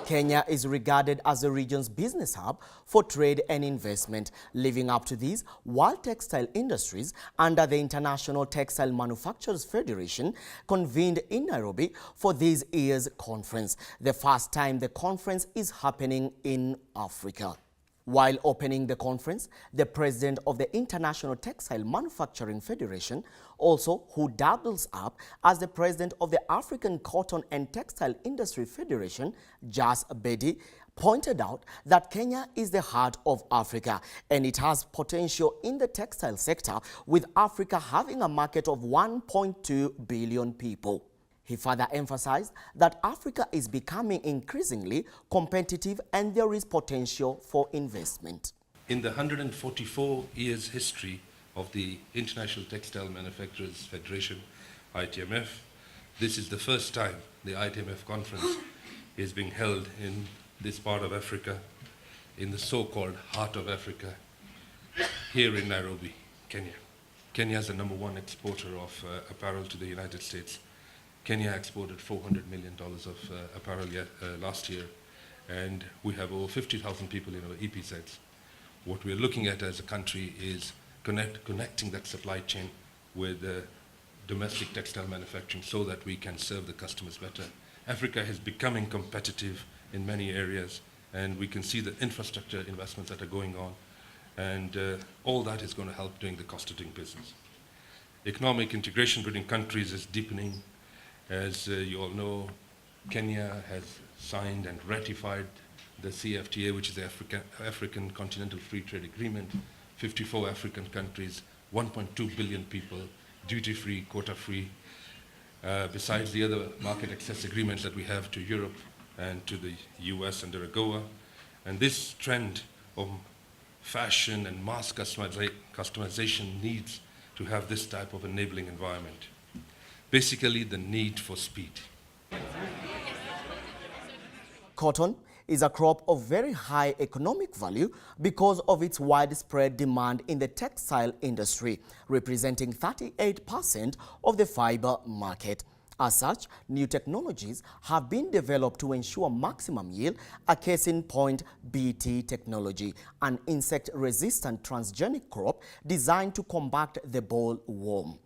Kenya is regarded as the region's business hub for trade and investment. Living up to these, World Textile Industries under the International Textile Manufacturers Federation convened in Nairobi for this year's conference, the first time the conference is happening in Africa. While opening the conference, the president of the International Textile Manufacturing Federation, also who doubles up as the president of the African Cotton and Textile Industry Federation, Jas Bedi, pointed out that Kenya is the heart of Africa and it has potential in the textile sector, with Africa having a market of 1.2 billion people. He further emphasized that Africa is becoming increasingly competitive and there is potential for investment. In the 144 years history of the International Textile Manufacturers Federation, ITMF, this is the first time the ITMF conference is being held in this part of Africa, in the so-called heart of Africa, here in Nairobi, Kenya. Kenya is the #1 exporter of apparel to the United States. Kenya exported $400 million of apparel last year, and we have over 50,000 people in our EPZs. What we're looking at as a country is connecting that supply chain with domestic textile manufacturing so that we can serve the customers better. Africa is becoming competitive in many areas, and we can see the infrastructure investments that are going on, and all that is going to help doing the cost of doing business. Economic integration between countries is deepening. As you all know, Kenya has signed and ratified the CFTA, which is the African Continental Free Trade Agreement. 54 African countries, 1.2 billion people, duty-free, quota-free, besides the other market access agreements that we have to Europe and to the US under AGOA. And this trend of fashion and mass customization needs to have this type of enabling environment. Basically, the need for speed. Cotton is a crop of very high economic value because of its widespread demand in the textile industry, representing 38% of the fiber market. As such, new technologies have been developed to ensure maximum yield, a case in point BT technology, an insect-resistant transgenic crop designed to combat the bollworm.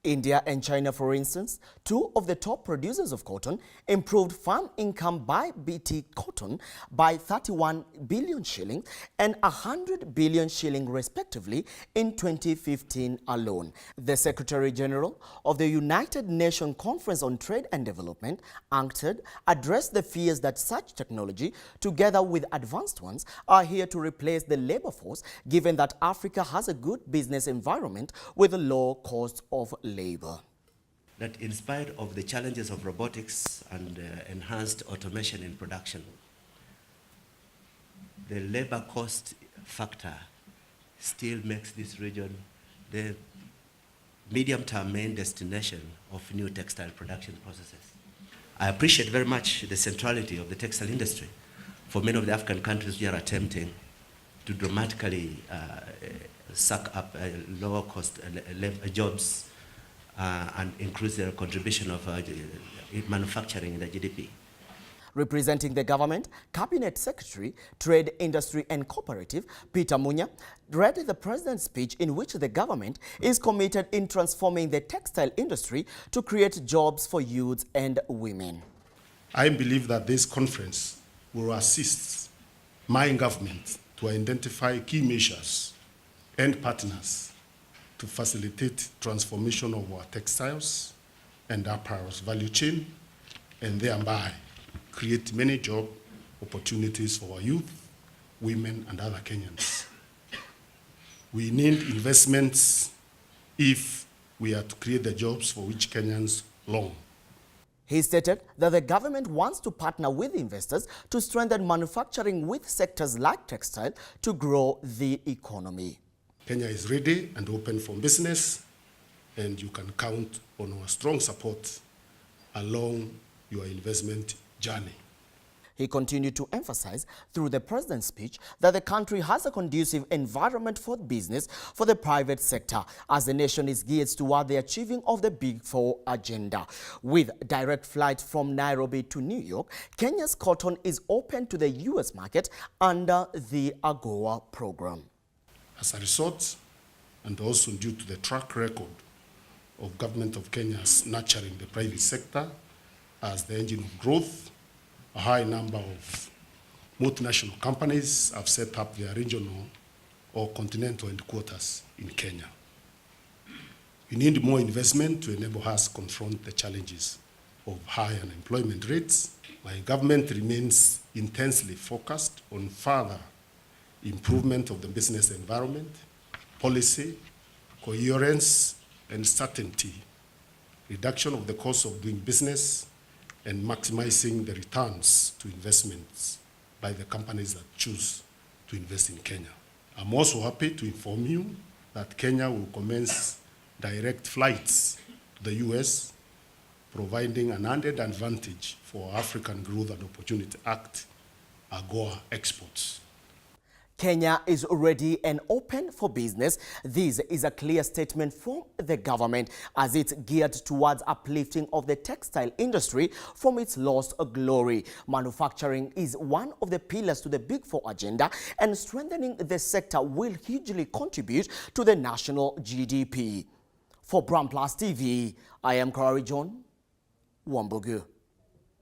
India and China, for instance, two of the top producers of cotton, improved farm income by BT cotton by 31 billion shillings and 100 billion shillings respectively in 2015 alone. The Secretary General of the United Nations Conference on Trade and Development, UNCTAD, addressed the fears that such technology, together with advanced ones, are here to replace the labor force, given that Africa has a good business environment with a low cost of labor. That in spite of the challenges of robotics and enhanced automation in production, the labor cost factor still makes this region the medium-term main destination of new textile production processes. I appreciate very much the centrality of the textile industry for many of the African countries who are attempting to dramatically suck up lower cost jobs and increase their contribution of manufacturing in the GDP. Representing the government, Cabinet Secretary, Trade, Industry and Cooperative, Peter Munya, read the President's speech in which the government is committed in transforming the textile industry to create jobs for youths and women. I believe that this conference will assist my government to identify key measures and partners to facilitate transformation of our textiles and apparel's value chain, and thereby create many job opportunities for our youth, women, and other Kenyans. We need investments if we are to create the jobs for which Kenyans long. He stated that the government wants to partner with investors to strengthen manufacturing with sectors like textile to grow the economy. Kenya is ready and open for business, and you can count on our strong support along your investment journey. He continued to emphasize through the president's speech that the country has a conducive environment for business for the private sector as the nation is geared toward the achieving of the Big Four agenda. With direct flight from Nairobi to New York, Kenya's cotton is open to the U.S. market under the AGOA program. As a result, and also due to the track record of government of Kenya's nurturing the private sector as the engine of growth, a high number of multinational companies have set up their regional or continental headquarters in Kenya. We need more investment to enable us to confront the challenges of high unemployment rates. My government remains intensely focused on further improvement of the business environment, policy, coherence, and certainty, reduction of the cost of doing business, and maximizing the returns to investments by the companies that choose to invest in Kenya. I'm also happy to inform you that Kenya will commence direct flights to the US, providing an added advantage for African Growth and Opportunity Act, AGOA exports. Kenya is ready and open for business. This is a clear statement from the government as it's geared towards uplifting of the textile industry from its lost glory. Manufacturing is one of the pillars to the Big Four agenda, and strengthening the sector will hugely contribute to the national GDP. For Brand Plus TV, I am Karari John Wambugu.